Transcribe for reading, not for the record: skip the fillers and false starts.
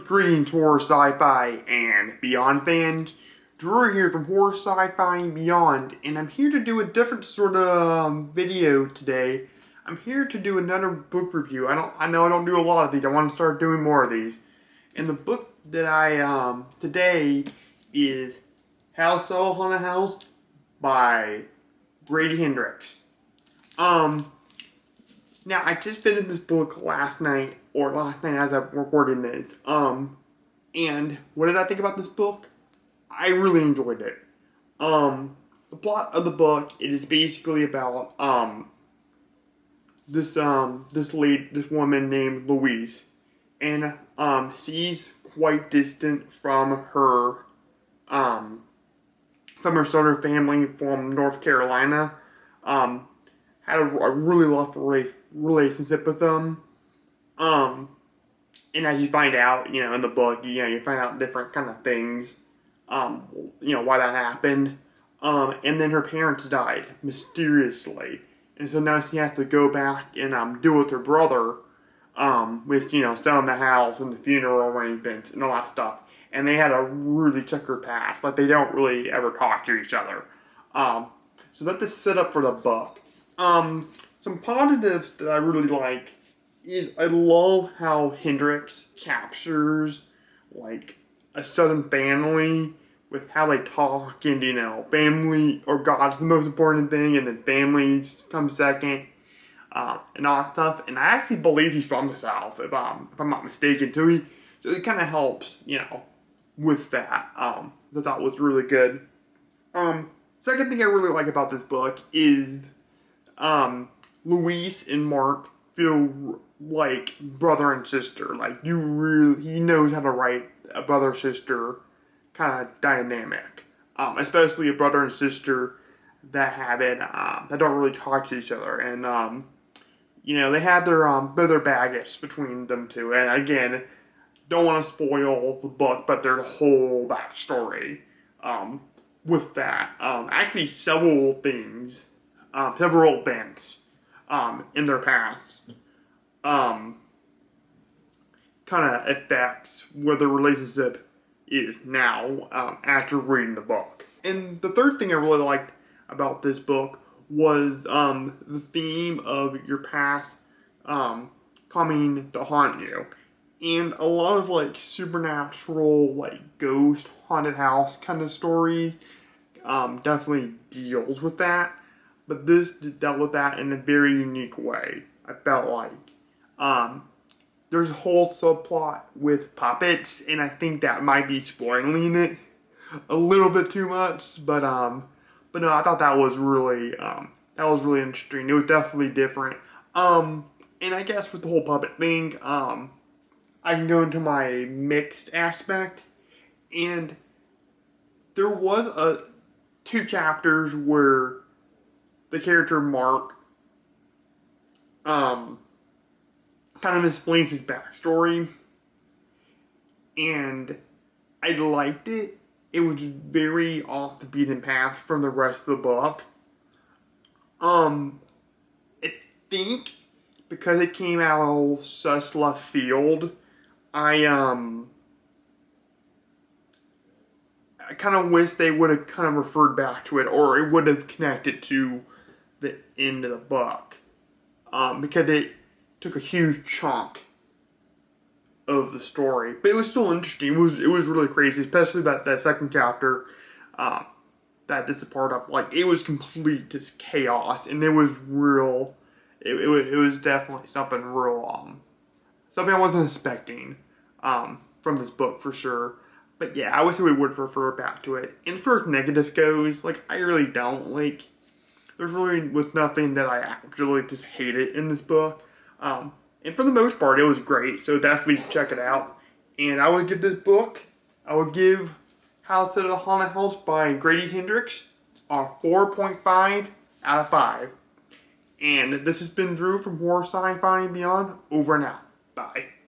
Greetings, horror, sci-fi, and beyond fans. Drew here from Horror, Sci-Fi, and Beyond, and I'm here to do a different sort of video today. I'm here to do another book review. I know I don't do a lot of these. I want to start doing more of these. And the book that I today is House of Haunted House by Grady Hendrix. Now, I just finished this book last night as I'm recording this. And what did I think about this book? I really enjoyed it. The plot of the book, it is basically about, this woman named Louise. And, she's quite distant from her sort of family from North Carolina. Had a really rough relationship with them. And as you find out, in the book, you find out different kind of things, why that happened. And then her parents died mysteriously. And so now she has to go back and, deal with her brother, with, selling the house and the funeral arrangements and all that stuff. And they had a really checkered past. Like, they don't really ever talk to each other. So that's the setup for the book. Some positives that I really like is I love how Hendrix captures, like, a Southern family with how they talk and, family or God's the most important thing and then families come second, and all that stuff. And I actually believe he's from the South, if I'm not mistaken, too. So it kind of helps, with that. I thought was really good. Second thing I really like about this book is, Louise and Mark feel like brother and sister. Like, he knows how to write a brother-sister kind of dynamic. Especially a brother and sister that that don't really talk to each other. And, they have their baggage between them two. And again, don't want to spoil the book, but there's a whole backstory, with that. Actually, several things, several events, in their past, kind of affects where the relationship is now, after reading the book. And the third thing I really liked about this book was, the theme of your past, coming to haunt you. And a lot of, like, supernatural, like, ghost, haunted house kind of story, definitely deals with that. But this dealt with that in a very unique way, I felt like. There's a whole subplot with puppets, and I think that might be spoiling it a little bit too much. But no, I thought that was really interesting. It was definitely different. And I guess with the whole puppet thing, I can go into my mixed aspect. And there was two chapters where the character Mark kind of explains his backstory, and I liked it. It was very off the beaten path from the rest of the book. I think because it came out of such left field, I kind of wish they would have kind of referred back to it, or it would have connected to the end of the book, because it took a huge chunk of the story. But it was still interesting. It was really crazy, especially that second chapter that this is part of. Like, it was complete just chaos, and it was real. It was definitely something real, something I wasn't expecting from this book for sure. But yeah, I wish we would refer back to it. And for negative goes, like, I really don't. Like, there's really was nothing that I actually just hated in this book. And for the most part, it was great. So definitely check it out. And I would give this book, I would give House of the Haunted House by Grady Hendrix a 4.5 out of 5. And this has been Drew from Horror Sci-Fi and Beyond. Over and out. Bye.